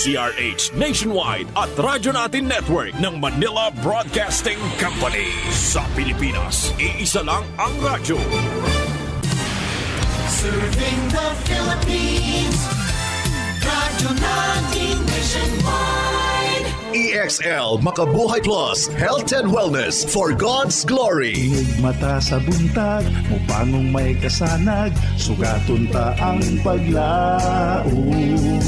DZRH Nationwide at Radyo Natin Network ng Manila Broadcasting Company. Sa Pilipinas, iisa lang ang radyo. Serving the Philippines, Radyo Natin Nationwide. EXL Makabuhay Plus, Health and Wellness for God's Glory. Inig mata sa buntag, mupangong may kasanag, sugaton ta ang paglaom.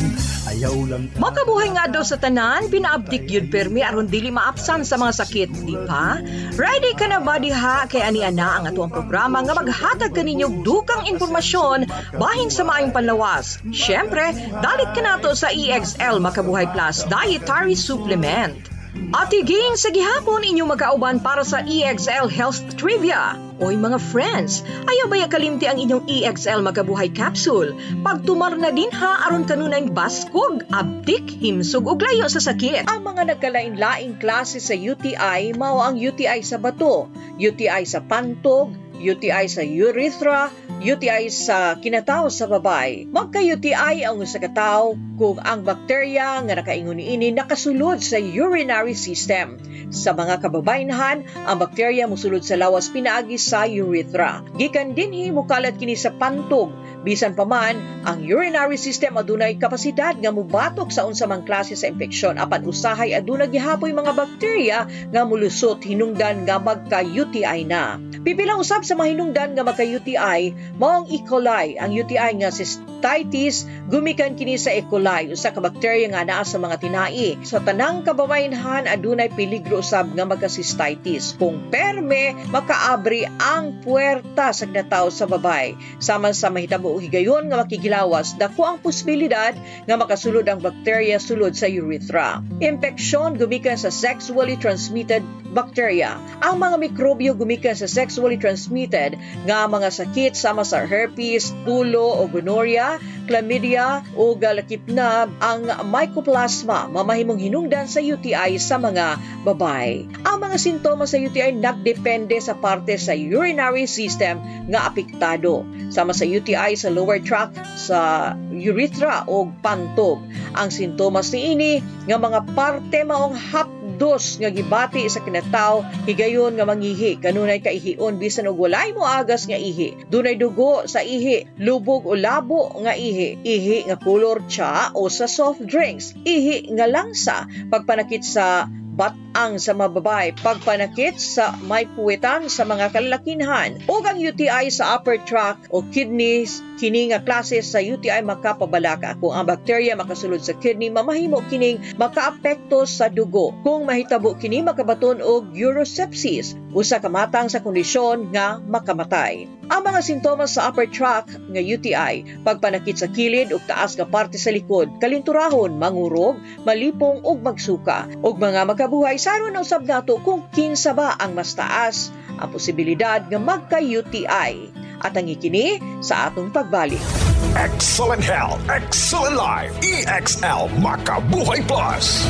Ayaw lang ta. Makabuhay nga daw sa tanan, pinaabdik yun permi aron dili maapsan sa mga sakit, di ba? Ready ka na ba diha kay ani-ana ang atuang programa nga maghatag kaninyo dukang informasyon bahin sa maayong panlawas. Syempre, dalit ka nato sa EXL Makabuhay Plus Dietary Supplement. At higing sa gihapon inyong magkauban para sa EXL Health Trivia. Oy mga friends, ayaw ba kalimti ang inyong EXL Makabuhay Capsule? Pagtumar na din ha aron kanunay baskog, abdik, himsog ug layo sa sakit. Ang mga nagkalain-laing klase sa UTI mao ang UTI sa bato, UTI sa pantog, UTI sa urethra, UTI sa kinataw sa babay. Magka-UTI ang usa ka tawo kung ang bakterya nga nakaingon niini nakasulod sa urinary system. Sa mga kababaynhan, ang bakterya mosulod sa lawas pinaagi sa urethra. Gikan dinhi mokalat kini sa pantog. Bisan pa man, ang urinary system adunay kapasidad nga mobatok sa unsa mang klase sa infeksyon apan usahay aduna gihapoy mga bakterya nga molusot hinungdan nga magka-UTI na. Pipila usab sa mahinungdan nga magka-UTI mao ang E. coli. Ang UTI nga cystitis gumikan kini sa E. coli, usa ka bakterya nga naa sa mga tinai. Sa tanang kababaynhan adunay peligro usab nga magka-cystitis. Kung perme makaabri ang puwerta sa kinataw sa babay. Sama sa mahitabo higayon nga makikilawas, dako ang posibilidad nga makasulod ang bakterya sulod sa urethra. Infeksyon gumikan sa sexually transmitted bacteria. Ang mga mikrobyo gumikan sa sexually transmitted nga mga sakit sama sa herpes, tulo o gonorrhea, chlamydia o galakipnab, ang mycoplasma mamahimong hinungdan sa UTI sa mga babae. Ang mga sintomas sa UTI nagdepende sa parte sa urinary system nga apektado. Sama sa UTI sa lower tract, sa urethra o pantog. Ang sintomas niini nga mga parte maong hapdos nga gibati sa kinataw, higayon nga mangihi, kanunay kaihion bisan og walay mo agas nga ihi. Dunay dugo sa ihi, lubog o labo nga ihi, ihi nga kolor tsa o sa soft drinks, ihi nga langsa, pagpanakit sa batang sa mababay, pagpanakit sa may puwetan sa mga kalalakinhan, o ang UTI sa upper tract o kidneys. Kini nga klase sa UTI makapabalaka. Kung ang bakterya makasulod sa kidney, mamahimo kining makaapekto sa dugo. Kung mahitabo kini makabaton og urosepsis, usa ka matang sa kondisyon nga makamatay. Ang mga sintomas sa upper tract nga UTI, pagpanakit sa kilid ug taas nga parte sa likod, kalinturahon, mangurog, malipong ug magsuka, ug mga makabuhay saron na usab nato kung kinsa ba ang mas taas ang posibilidad nga magka-UTI. At ang ikini sa atong pagbalik. Excellent health, excellent life. EXL Makabuhay Plus.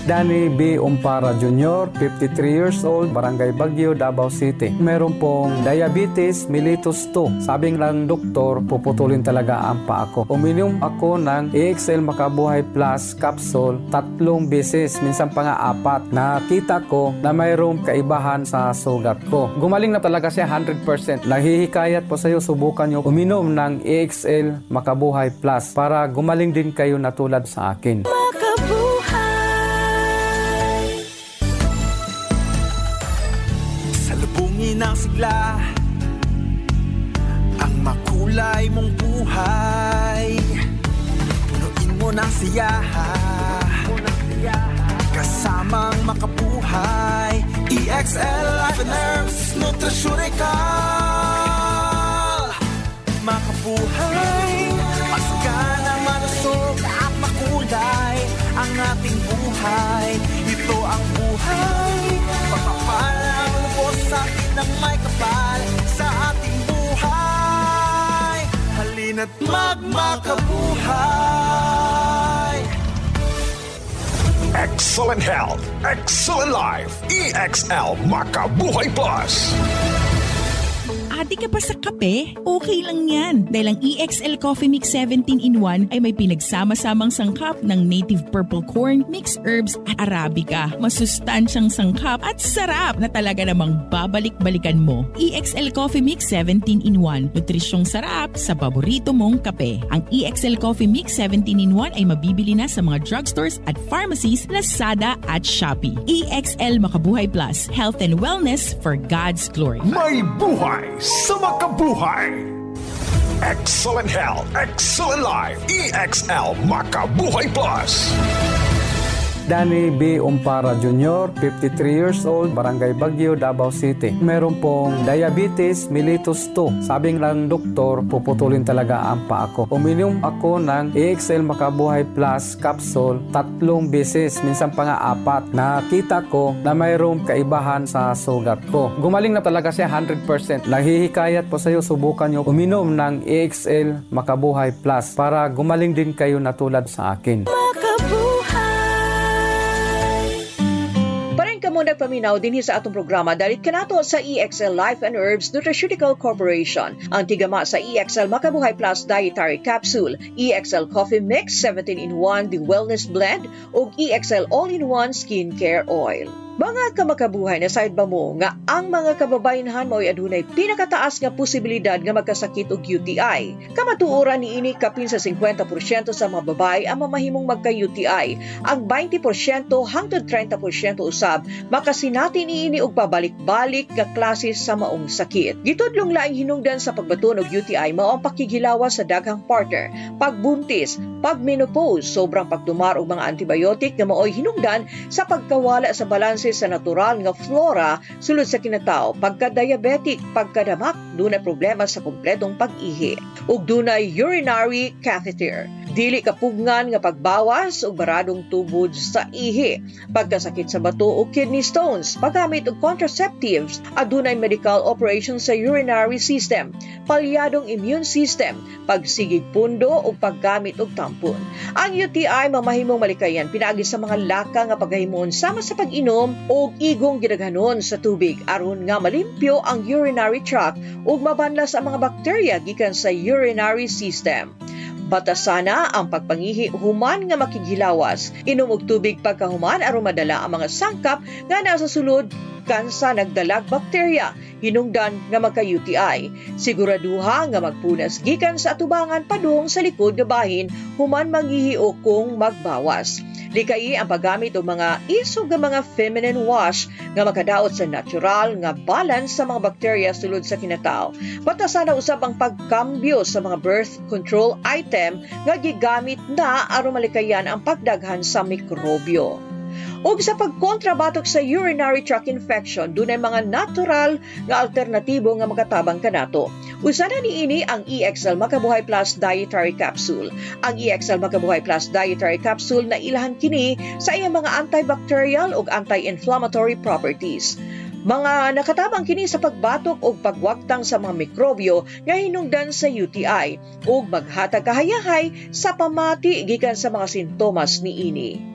Danny B. Umpara Jr., 53 years old, Barangay Baguio, Davao City. Meron pong diabetes mellitus 2. Sabing lang doktor, puputulin talaga ang paa ko. Uminom ako ng EXL Makabuhay Plus capsule 3 beses, minsan pa nga 4. Nakita ko na mayroong kaibahan sa sugat ko. Gumaling na talaga siya 100%. Naghihikayat po sa iyo, subukan nyo uminom ng EXL Makabuhay Plus para gumaling din kayo na tulad sa akin. Ng sigla ang makulay mong buhay, punuin mo ng siyaha kasamang makabuhay. EXL Life and Herbs Nutraceutical. Makabuhay, masagana, malusog at makulay ang ating buhay. Ito ang buhay, pagpapalang lubos sa atin ng may kapal sa ating buhay. Halina't magmakabuhay. Excellent health, excellent life. EXL Makabuhay Plus. Anti ka pa sa kape? Okay lang yan. Dahil ang EXL Coffee Mix 17-in-1 ay may pinagsama-samang sangkap ng native purple corn, mixed herbs at Arabica. Masustansyang sangkap at sarap na talaga namang babalik-balikan mo. EXL Coffee Mix 17-in-1. Nutrisyong sarap sa paborito mong kape. Ang EXL Coffee Mix 17-in-1 ay mabibili na sa mga drugstores at pharmacies, Lazada at Shopee. EXL Makabuhay Plus. Health and wellness for God's glory. May buhay sa makabuhay. Excellent health, excellent life. EXL Makabuhay Plus. Danny B. Umpara Jr., 53 years old, Barangay Baguio, Davao City. Meron pong diabetes mellitus 2. Sabing lang doktor, puputulin talaga ang paa ko. Uminom ako ng EXL Makabuhay Plus capsule 3 beses, minsan pa nga 4. Nakita ko na mayroong kaibahan sa sugat ko. Gumaling na talaga siya 100%. Naghihikayat po sa iyo, subukan nyo uminom ng EXL Makabuhay Plus para gumaling din kayo na tulad sa akin. Nagpaminaw din sa atong programa dalit kanato sa EXL Life and Herbs Nutraceutical Corporation. Ang tigama sa EXL Makabuhay Plus Dietary Capsule, EXL Coffee Mix 17-in-1 The Wellness Blend ug EXL All-in-One Skincare Oil. Mga kamakabuhay na side ba mo nga ang mga kababayenhan mo ay adunay pinakataas nga posibilidad nga magkasakit og UTI. Kamatuoran niini kapin sa 50% sa mga babae ang mamahimong magka-UTI. Ang 20% hangtod 30% usab makasinati niini og pabalik-balik nga klase sa maong sakit. Gitudlong laing hinungdan sa pagbaton og UTI mao ang pakigilawas sa daghang partner, pagbuntis, pagmenopause, sobrang pagtumar og mga antibiotic nga maoy hinungdan sa pagkawala sa balanse sa natural nga flora sulod sa kinatao, pagka-diabetic, pagkadamak, dunay problema sa kompletong pag-ihi, ug dunay urinary catheter. Dili kapugngan nga pagbawas o baradong tubod sa ihi, pagkasakit sa bato o kidney stones, paggamit og contraceptives, adunay medical operation sa urinary system, palyadong immune system, pagsigig pundo o paggamit og tampon. Ang UTI mamahimong malikayan pinaagi sa mga laka nga paghahimon sama sa pag-inom o igong gidaghanon sa tubig aron nga malimpyo ang urinary tract ug mabanlas ang mga bakterya gikan sa urinary system. Batasana ang pagpangihi human nga makighilawas. Inom og tubig pagkahuman aron madala ang mga sangkap nga nasa sulod kansa nagdalag bakterya hinungdan nga magka-UTI. Siguraduha nga magpunas gikan sa atubangan padung sa likod nga bahin human manghihi o kung magbawas. Likay ang paggamit og mga isog nga mga feminine wash nga makadaot sa natural nga balance sa mga bakterya sulod sa kinatao. Batasana usab ang pagkambyo sa mga birth control item nga gigamit na aron malikayan ang pagdaghan sa mikrobyo. O sa pagkontrabatok sa urinary tract infection, dunay mga natural nga alternatibo nga makatabang kanato. Usa na niini ang EXL Makabuhay Plus Dietary Capsule. Ang EXL Makabuhay Plus Dietary Capsule na ilahan kini sa iyang mga antibacterial ug anti-inflammatory properties. Mga nakatabang kini sa pagbatok o pagwagtang sa mga mikrobyo nga hinungdan sa UTI ug maghatag kahayahay sa pamati gikan sa mga sintomas niini.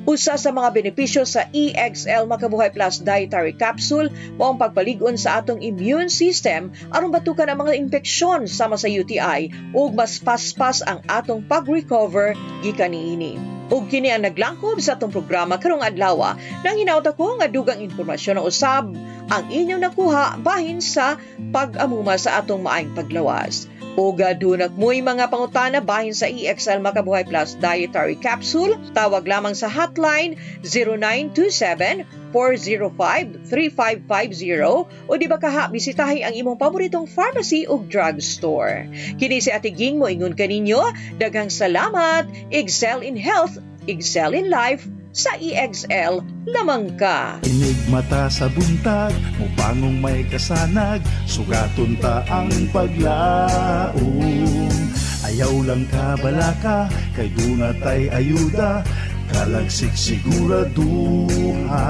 Usa sa mga benepisyo sa EXL Makabuhay Plus Dietary Capsule mao ang pagpalig-on sa atong immune system aron batukan ang mga impeksyon sama sa UTI ug mas paspas ang atong pag-recover gikan niini. Ug kini ang naglangkob sa atong programa karong adlaw nang hinaut ako nga dugang impormasyon na usab ang inyong nakuha bahin sa pag-amuma sa atong maayong paglawas. Uga dunag mo'y mga pangutana bahin sa EXL Makabuhay Plus Dietary Capsule. Tawag lamang sa hotline 0927-405-3550 o di ba kaha bisitahin ang imong paboritong pharmacy o drugstore. Kini si Ate Ging mo ingon kaninyo, daghang salamat, excel in health, excel in life, sa EXL lamang ka. Inig mata sa buntag, mupangong may kasanag, sugaton ta ang paglaom. Ayaw lang ka balaka, kay dunatay ayuda, kalagsik siguraduha.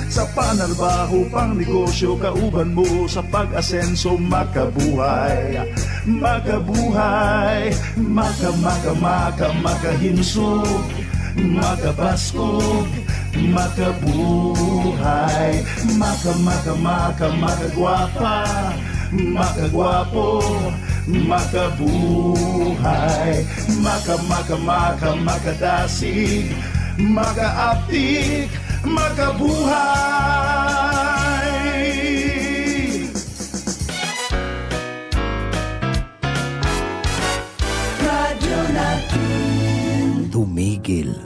Sa panarbaho pang negosyo, kauban mo sa pag-asenso, makabuhay. Makabuhay, makahinsog, makabaskog, makabuhay, makagwapa, makagwapo, makabuhay, makadasig, makaaptik, makabuhay. Radyo natin. Tumigil